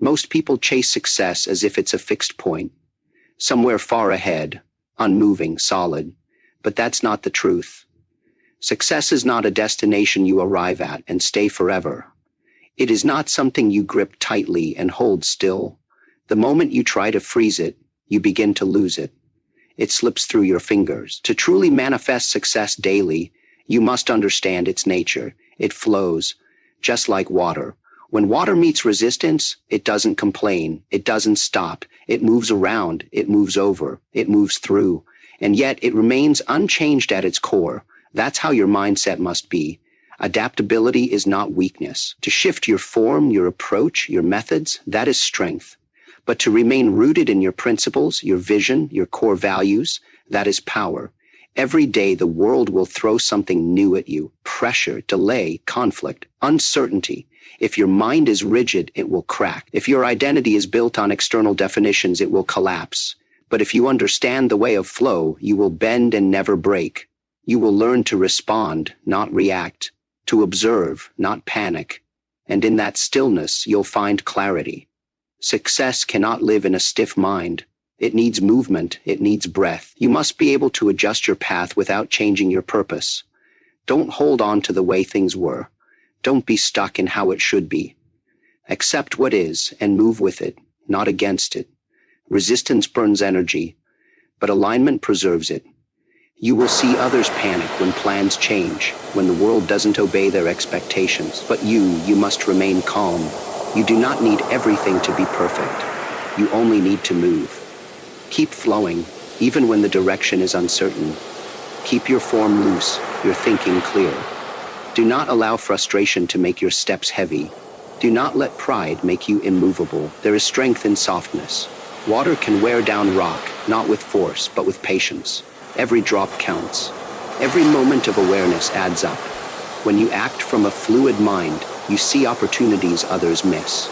Most people chase success as if it's a fixed point, somewhere far ahead, unmoving, solid. But that's not the truth. Success is not a destination you arrive at and stay forever. It is not something you grip tightly and hold still. The moment you try to freeze it, you begin to lose it. It slips through your fingers. To truly manifest success daily, you must understand its nature. It flows, just like water. When water meets resistance, it doesn't complain. It doesn't stop. It moves around. It moves over. It moves through. And yet it remains unchanged at its core. That's how your mindset must be. Adaptability is not weakness. To shift your form, your approach, your methods, that is strength. But to remain rooted in your principles, your vision, your core values, that is power. Every day the world will throw something new at you. Pressure, delay, conflict, uncertainty. If your mind is rigid, it will crack. If your identity is built on external definitions, it will collapse. But if you understand the way of flow, you will bend and never break. You will learn to respond, not react, to observe, not panic. And in that stillness, you'll find clarity. Success cannot live in a stiff mind. It needs movement. It needs breath. You must be able to adjust your path without changing your purpose. Don't hold on to the way things were. Don't be stuck in how it should be. Accept what is and move with it, not against it. Resistance burns energy, but alignment preserves it. You will see others panic when plans change, when the world doesn't obey their expectations. But you must remain calm. You do not need everything to be perfect. You only need to move. Keep flowing, even when the direction is uncertain. Keep your form loose, your thinking clear. Do not allow frustration to make your steps heavy. Do not let pride make you immovable. There is strength in softness. Water can wear down rock, not with force, but with patience. Every drop counts. Every moment of awareness adds up. When you act from a fluid mind, you see opportunities others miss.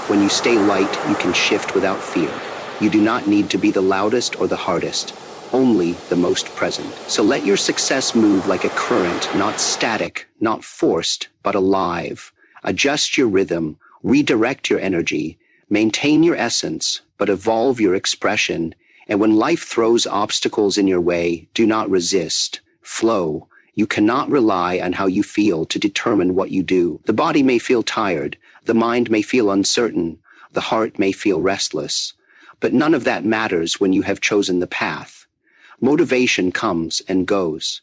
When you stay light, you can shift without fear. You do not need to be the loudest or the hardest, only the most present. So let your success move like a current, not static, not forced, but alive. Adjust your rhythm, redirect your energy, maintain your essence, but evolve your expression. And when life throws obstacles in your way, do not resist. Flow. You cannot rely on how you feel to determine what you do. The body may feel tired, the mind may feel uncertain, the heart may feel restless. But none of that matters when you have chosen the path. Motivation comes and goes.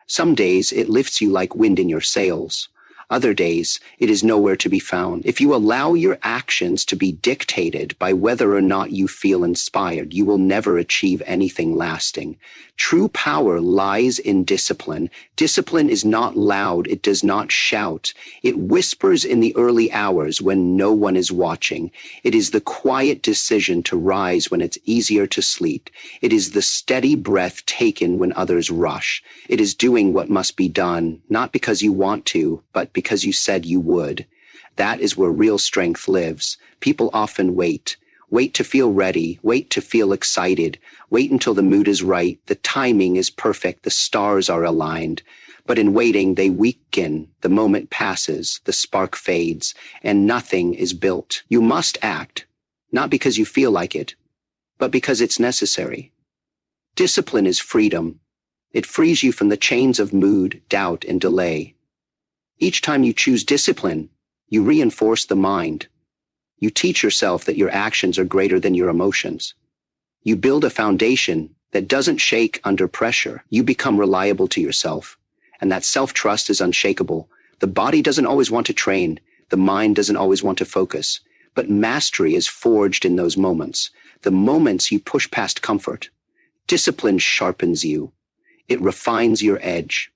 Some days it lifts you like wind in your sails. Other days it is nowhere to be found. If you allow your actions to be dictated by whether or not you feel inspired, you will never achieve anything lasting. True power lies in discipline. Discipline is not loud. It does not shout. It whispers in the early hours when no one is watching. It is the quiet decision to rise when it's easier to sleep. It is the steady breath taken when others rush. It is doing what must be done, not because you want to, but because you said you would. That is where real strength lives. People often wait. Wait to feel ready. Wait to feel excited. Wait until the mood is right. The timing is perfect. The stars are aligned. But in waiting, they weaken. The moment passes. The spark fades. And nothing is built. You must act. Not because you feel like it, but because it's necessary. Discipline is freedom. It frees you from the chains of mood, doubt, and delay. Each time you choose discipline, you reinforce the mind. You teach yourself that your actions are greater than your emotions. You build a foundation that doesn't shake under pressure. You become reliable to yourself, and that self-trust is unshakable. The body doesn't always want to train. The mind doesn't always want to focus. But mastery is forged in those moments, the moments you push past comfort. Discipline sharpens you. It refines your edge.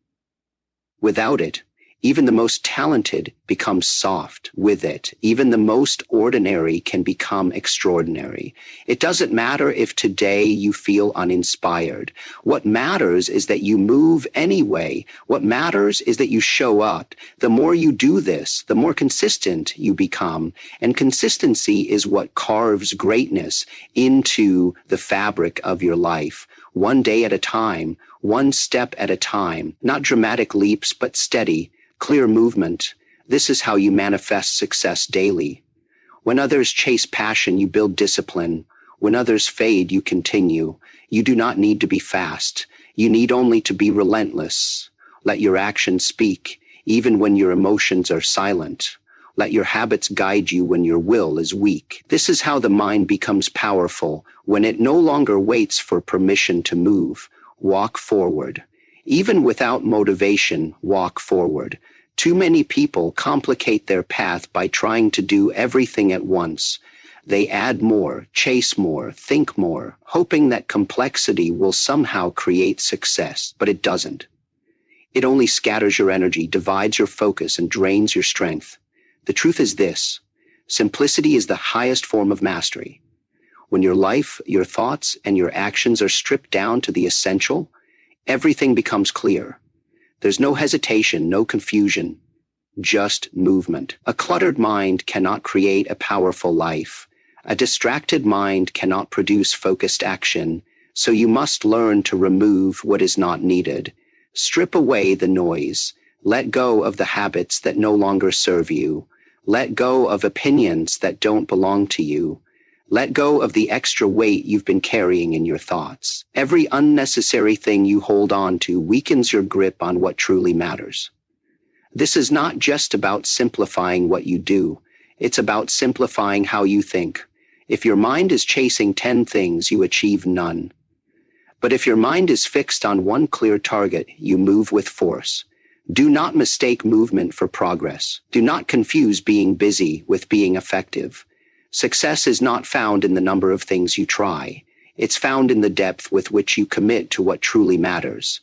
Without it, even the most talented becomes soft. With it, even the most ordinary can become extraordinary. It doesn't matter if today you feel uninspired. What matters is that you move anyway. What matters is that you show up. The more you do this, the more consistent you become. And consistency is what carves greatness into the fabric of your life. One day at a time, one step at a time. Not dramatic leaps, but steady, clear movement. This is how you manifest success daily. When others chase passion, you build discipline. When others fade, you continue. You do not need to be fast. You need only to be relentless. Let your actions speak, even when your emotions are silent. Let your habits guide you when your will is weak. This is how the mind becomes powerful, when it no longer waits for permission to move. Walk forward. Even without motivation, walk forward. Too many people complicate their path by trying to do everything at once. They add more, chase more, think more, hoping that complexity will somehow create success, but it doesn't. It only scatters your energy, divides your focus, and drains your strength. The truth is this: simplicity is the highest form of mastery. When your life, your thoughts, and your actions are stripped down to the essential, everything becomes clear. There's no hesitation, no confusion, just movement. A cluttered mind cannot create a powerful life. A distracted mind cannot produce focused action, so you must learn to remove what is not needed. Strip away the noise. Let go of the habits that no longer serve you. Let go of opinions that don't belong to you. Let go of the extra weight you've been carrying in your thoughts. Every unnecessary thing you hold on to weakens your grip on what truly matters. This is not just about simplifying what you do. It's about simplifying how you think. If your mind is chasing 10 things, you achieve none. But if your mind is fixed on one clear target, you move with force. Do not mistake movement for progress. Do not confuse being busy with being effective. Success is not found in the number of things you try. It's found in the depth with which you commit to what truly matters.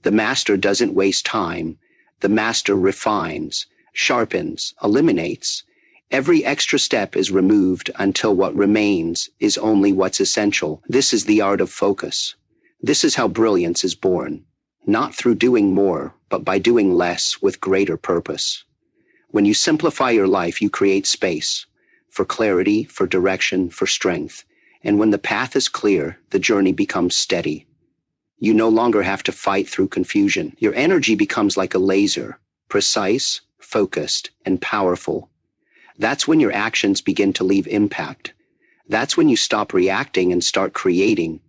The master doesn't waste time. The master refines, sharpens, eliminates. Every extra step is removed until what remains is only what's essential. This is the art of focus. This is how brilliance is born. Not through doing more, but by doing less with greater purpose. When you simplify your life, you create space for clarity, for direction, for strength. And when the path is clear, the journey becomes steady. You no longer have to fight through confusion. Your energy becomes like a laser, precise, focused, and powerful. That's when your actions begin to leave impact. That's when you stop reacting and start creating.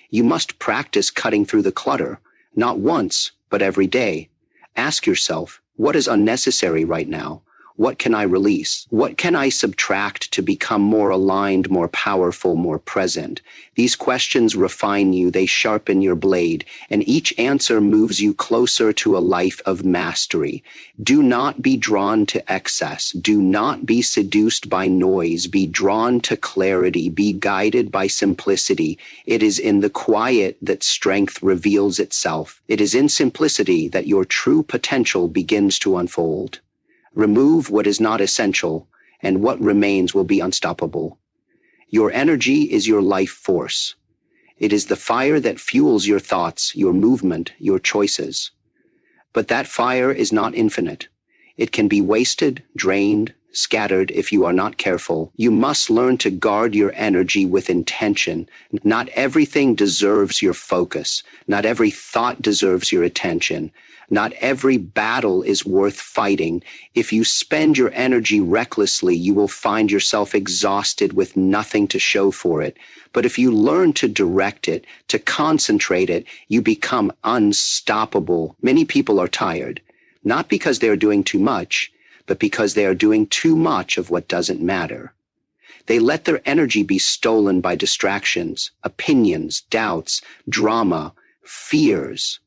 You must practice cutting through the clutter, not once, but every day. Ask yourself, what is unnecessary right now? What can I release? What can I subtract to become more aligned, more powerful, more present? These questions refine you, they sharpen your blade, and each answer moves you closer to a life of mastery. Do not be drawn to excess. Do not be seduced by noise. Be drawn to clarity. Be guided by simplicity. It is in the quiet that strength reveals itself. It is in simplicity that your true potential begins to unfold. Remove what is not essential, and what remains will be unstoppable. Your energy is your life force. It is the fire that fuels your thoughts, your movement, your choices. But that fire is not infinite. It can be wasted, drained, scattered if you are not careful. You must learn to guard your energy with intention. Not everything deserves your focus. Not every thought deserves your attention. Not every battle is worth fighting. If you spend your energy recklessly, you will find yourself exhausted with nothing to show for it. But if you learn to direct it, to concentrate it, you become unstoppable. Many people are tired, not because they are doing too much, but because they are doing too much of what doesn't matter. They let their energy be stolen by distractions, opinions, doubts, drama, fears.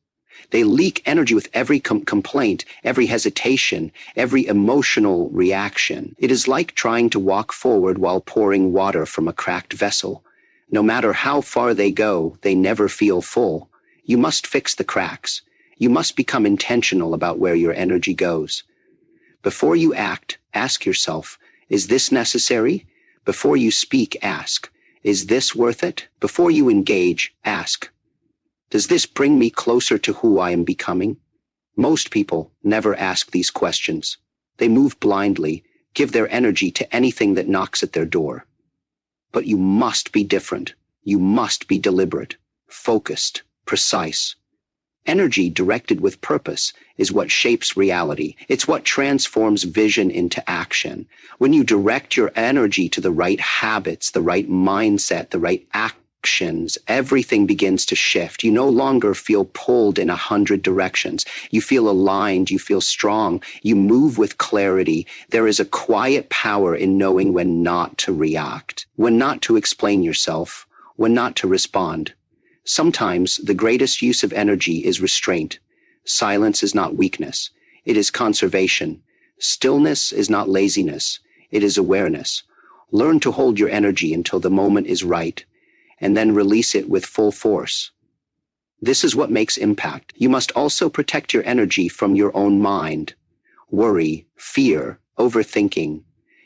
They leak energy with every complaint, every hesitation, every emotional reaction. It is like trying to walk forward while pouring water from a cracked vessel. No matter how far they go, they never feel full. You must fix the cracks. You must become intentional about where your energy goes. Before you act, ask yourself, is this necessary? Before you speak, ask, is this worth it? Before you engage, ask, does this bring me closer to who I am becoming? Most people never ask these questions. They move blindly, give their energy to anything that knocks at their door. But you must be different. You must be deliberate, focused, precise. Energy directed with purpose is what shapes reality. It's what transforms vision into action. When you direct your energy to the right habits, the right mindset, the right actions, everything begins to shift. You no longer feel pulled in 100 directions. You feel aligned. You feel strong. You move with clarity. There is a quiet power in knowing when not to react, when not to explain yourself, when not to respond. Sometimes the greatest use of energy is restraint. Silence is not weakness. It is conservation. Stillness is not laziness. It is awareness. Learn to hold your energy until the moment is right, and then release it with full force. This is what makes impact. You must also protect your energy from your own mind. Worry, fear, overthinking.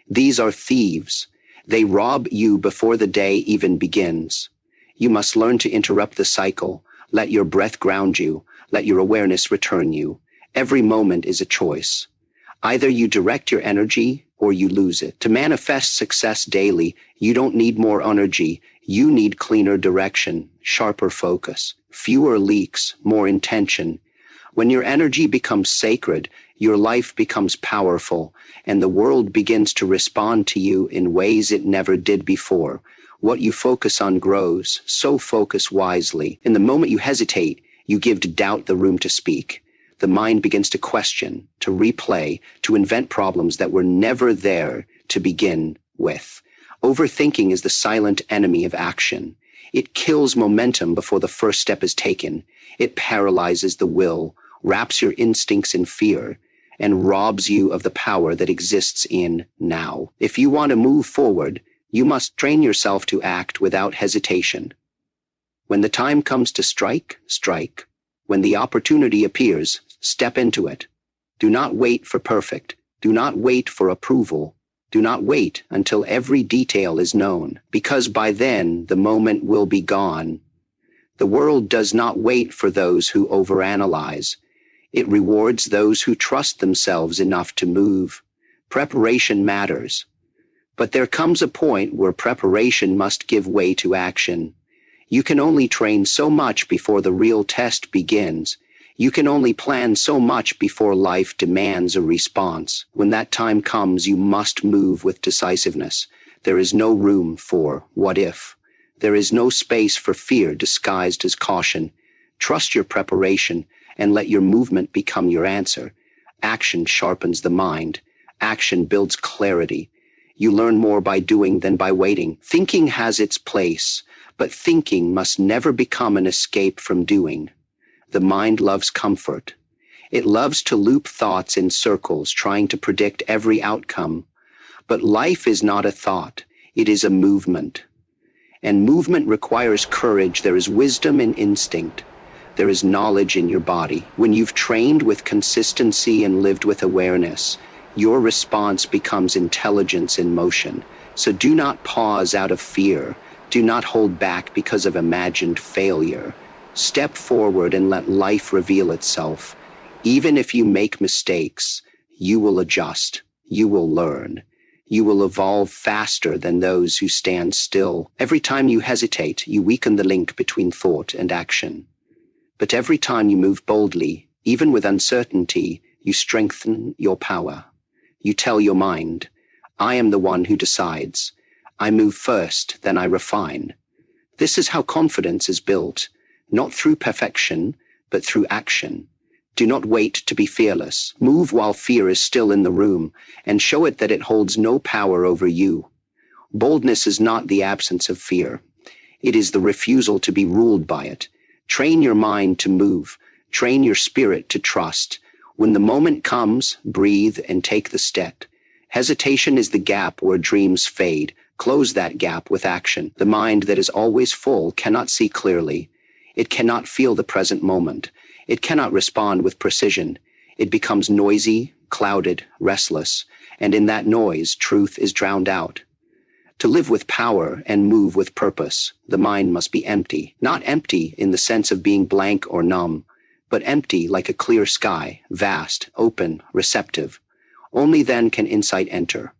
These are thieves. They rob you before the day even begins. You must learn to interrupt the cycle. Let your breath ground you. Let your awareness return you. Every moment is a choice. Either you direct your energy or you lose it. To manifest success daily, you don't need more energy. You need cleaner direction, sharper focus, fewer leaks, more intention. When your energy becomes sacred, your life becomes powerful, and the world begins to respond to you in ways it never did before. What you focus on grows, so focus wisely. In the moment you hesitate, you give to doubt the room to speak. The mind begins to question, to replay, to invent problems that were never there to begin with. Overthinking is the silent enemy of action. It kills momentum before the first step is taken. It paralyzes the will, wraps your instincts in fear, and robs you of the power that exists in now. If you want to move forward, you must train yourself to act without hesitation. When the time comes to strike, strike. When the opportunity appears, step into it. Do not wait for perfect. Do not wait for approval. Do not wait until every detail is known, because by then the moment will be gone. The world does not wait for those who overanalyze. It rewards those who trust themselves enough to move. Preparation matters. But there comes a point where preparation must give way to action. You can only train so much before the real test begins. You can only plan so much before life demands a response. When that time comes, you must move with decisiveness. There is no room for what if. There is no space for fear disguised as caution. Trust your preparation and let your movement become your answer. Action sharpens the mind. Action builds clarity. You learn more by doing than by waiting. Thinking has its place, but thinking must never become an escape from doing. The mind loves comfort. It loves to loop thoughts in circles, trying to predict every outcome. But life is not a thought. It is a movement. And movement requires courage. There is wisdom in instinct. There is knowledge in your body. When you've trained with consistency and lived with awareness, your response becomes intelligence in motion. So do not pause out of fear. Do not hold back because of imagined failure. Step forward and let life reveal itself. Even if you make mistakes, you will adjust. You will learn. You will evolve faster than those who stand still. Every time you hesitate, you weaken the link between thought and action. But every time you move boldly, even with uncertainty, you strengthen your power. You tell your mind, I am the one who decides. I move first, then I refine. This is how confidence is built, not through perfection, but through action. Do not wait to be fearless. Move while fear is still in the room, and show it that it holds no power over you. Boldness is not the absence of fear. It is the refusal to be ruled by it. Train your mind to move. Train your spirit to trust. When the moment comes, breathe and take the step. Hesitation is the gap where dreams fade. Close that gap with action. The mind that is always full cannot see clearly. It cannot feel the present moment. It cannot respond with precision. It becomes noisy, clouded, restless, and in that noise, truth is drowned out. To live with power and move with purpose, the mind must be empty. Not empty in the sense of being blank or numb, but empty like a clear sky, vast, open, receptive. Only then can insight enter.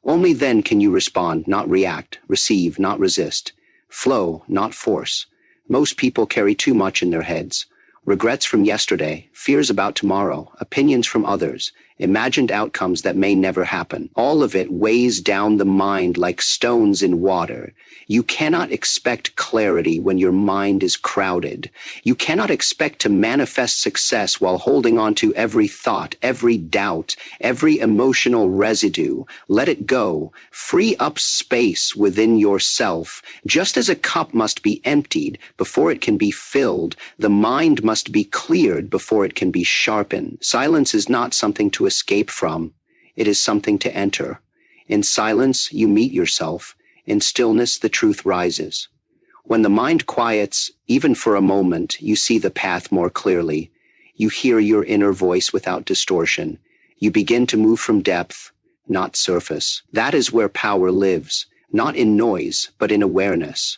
Only then can you respond, not react, receive, not resist, flow, not force. Most people carry too much in their heads. Regrets from yesterday, fears about tomorrow, opinions from others, imagined outcomes that may never happen. All of it weighs down the mind like stones in water. You cannot expect clarity when your mind is crowded. You cannot expect to manifest success while holding on to every thought, every doubt, every emotional residue. Let it go. Free up space within yourself. Just as a cup must be emptied before it can be filled, the mind must be cleared before it can be sharpened. Silence is not something to escape from. It is something to enter. In silence, you meet yourself. In stillness, the truth rises. When the mind quiets, even for a moment, you see the path more clearly. You hear your inner voice without distortion. You begin to move from depth, not surface. That is where power lives, not in noise, but in awareness.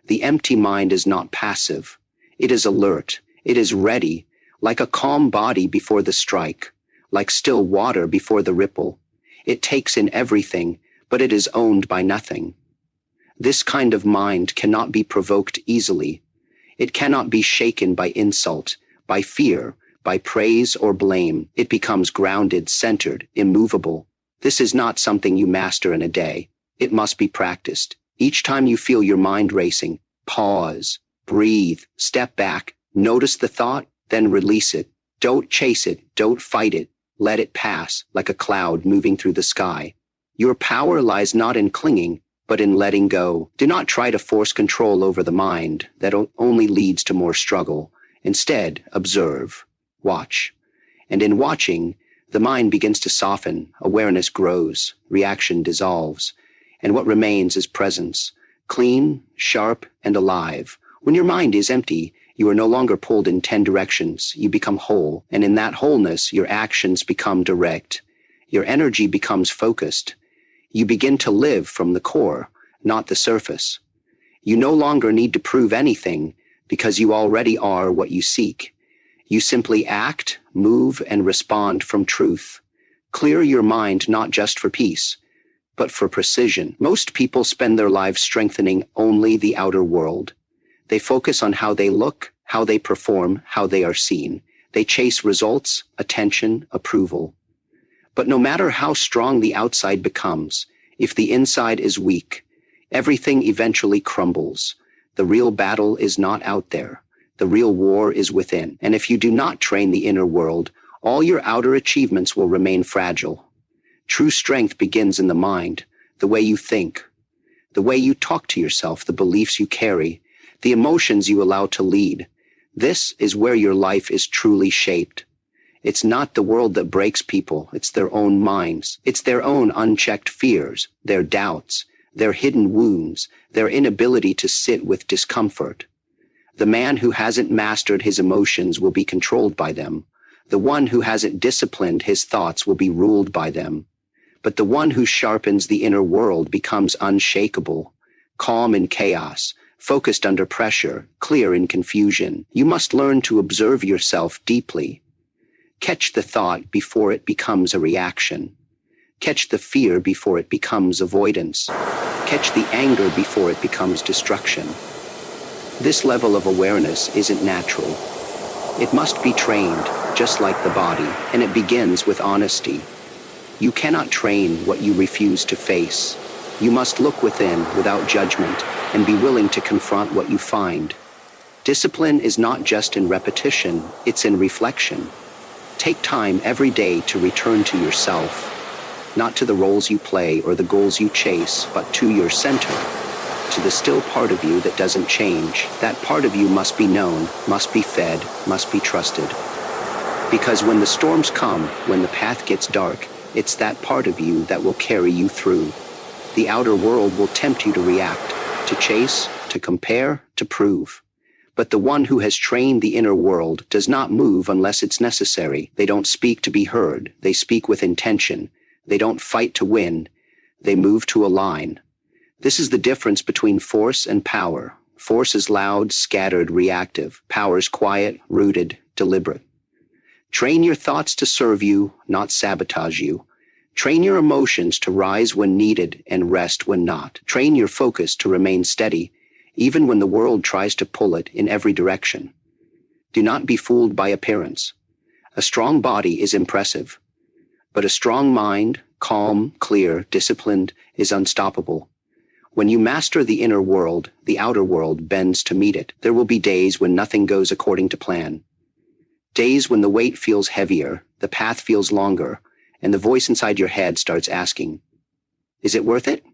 The empty mind is not passive. It is alert. It is ready, like a calm body before the strike, like still water before the ripple. It takes in everything, but it is owned by nothing. This kind of mind cannot be provoked easily. It cannot be shaken by insult, by fear, by praise or blame. It becomes grounded, centered, immovable. This is not something you master in a day. It must be practiced. Each time you feel your mind racing, pause, breathe, step back, notice the thought, then release it. Don't chase it, don't fight it. Let it pass, like a cloud moving through the sky. Your power lies not in clinging, but in letting go. Do not try to force control over the mind. That only leads to more struggle. Instead, observe, watch. And in watching, the mind begins to soften, awareness grows, reaction dissolves, and what remains is presence, clean, sharp, and alive. When your mind is empty, you are no longer pulled in 10 directions. You become whole, and in that wholeness, your actions become direct. Your energy becomes focused. You begin to live from the core, not the surface. You no longer need to prove anything because you already are what you seek. You simply act, move, and respond from truth. Clear your mind not just for peace, but for precision. Most people spend their lives strengthening only the outer world. They focus on how they look, how they perform, how they are seen. They chase results, attention, approval. But no matter how strong the outside becomes, if the inside is weak, everything eventually crumbles. The real battle is not out there. The real war is within. And if you do not train the inner world, all your outer achievements will remain fragile. True strength begins in the mind, the way you think, the way you talk to yourself, the beliefs you carry, the emotions you allow to lead. This is where your life is truly shaped. It's not the world that breaks people, it's their own minds. It's their own unchecked fears, their doubts, their hidden wounds, their inability to sit with discomfort. The man who hasn't mastered his emotions will be controlled by them. The one who hasn't disciplined his thoughts will be ruled by them. But the one who sharpens the inner world becomes unshakable, calm in chaos, focused under pressure, clear in confusion. You must learn to observe yourself deeply. Catch the thought before it becomes a reaction. Catch the fear before it becomes avoidance. Catch the anger before it becomes destruction. This level of awareness isn't natural. It must be trained, just like the body, and it begins with honesty. You cannot train what you refuse to face. You must look within without judgment and be willing to confront what you find. Discipline is not just in repetition, it's in reflection. Take time every day to return to yourself, not to the roles you play or the goals you chase, but to your center, to the still part of you that doesn't change. That part of you must be known, must be fed, must be trusted. Because when the storms come, when the path gets dark, it's that part of you that will carry you through. The outer world will tempt you to react, to chase, to compare, to prove. But the one who has trained the inner world does not move unless it's necessary. They don't speak to be heard. They speak with intention. They don't fight to win. They move to align. This is the difference between force and power. Force is loud, scattered, reactive. Power is quiet, rooted, deliberate. Train your thoughts to serve you, not sabotage you. Train your emotions to rise when needed and rest when not. Train your focus to remain steady, even when the world tries to pull it in every direction. Do not be fooled by appearance. A strong body is impressive, but a strong mind, calm, clear, disciplined, is unstoppable. When you master the inner world, the outer world bends to meet it. There will be days when nothing goes according to plan. Days when the weight feels heavier, the path feels longer, and the voice inside your head starts asking, is it worth it?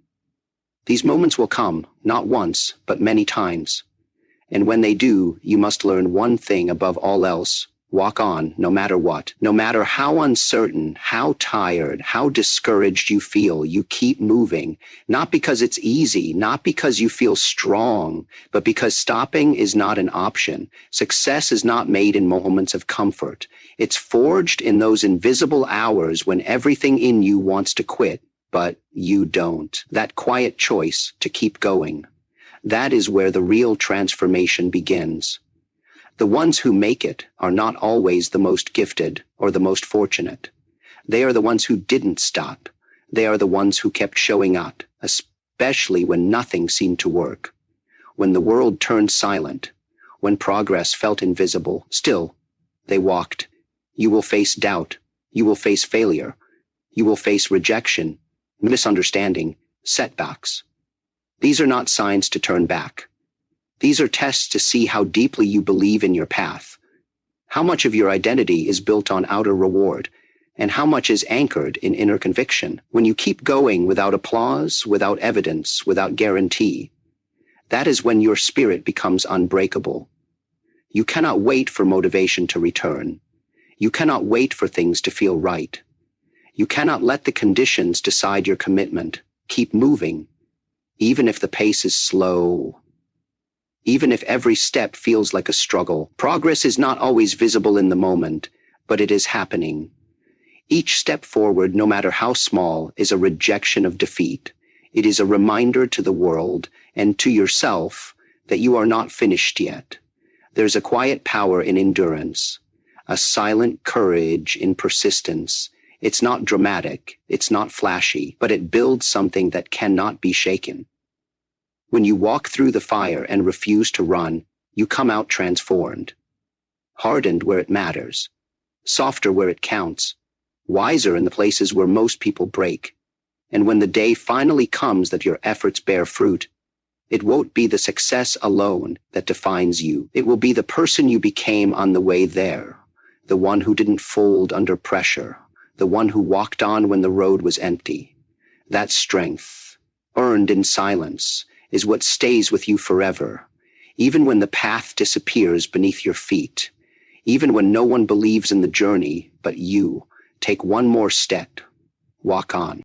These moments will come, not once, but many times. And when they do, you must learn one thing above all else. Walk on, no matter what. No matter how uncertain, how tired, how discouraged you feel, you keep moving. Not because it's easy, not because you feel strong, but because stopping is not an option. Success is not made in moments of comfort. It's forged in those invisible hours when everything in you wants to quit, but you don't. That quiet choice to keep going. That is where the real transformation begins. The ones who make it are not always the most gifted or the most fortunate. They are the ones who didn't stop. They are the ones who kept showing up, especially when nothing seemed to work. When the world turned silent, when progress felt invisible, still, they walked. You will face doubt. You will face failure. You will face rejection, misunderstanding, setbacks. These are not signs to turn back. These are tests to see how deeply you believe in your path, how much of your identity is built on outer reward, and how much is anchored in inner conviction. When you keep going without applause, without evidence, without guarantee, that is when your spirit becomes unbreakable. You cannot wait for motivation to return. You cannot wait for things to feel right. You cannot let the conditions decide your commitment. Keep moving, even if the pace is slow. Even if every step feels like a struggle. Progress is not always visible in the moment, but it is happening. Each step forward, no matter how small, is a rejection of defeat. It is a reminder to the world and to yourself that you are not finished yet. There's a quiet power in endurance, a silent courage in persistence. It's not dramatic, it's not flashy, but it builds something that cannot be shaken. When you walk through the fire and refuse to run, you come out transformed. Hardened where it matters, softer where it counts, wiser in the places where most people break. And when the day finally comes that your efforts bear fruit, it won't be the success alone that defines you. It will be the person you became on the way there, the one who didn't fold under pressure, the one who walked on when the road was empty. That strength, earned in silence, is what stays with you forever, even when the path disappears beneath your feet, even when no one believes in the journey but you. Take one more step, walk on.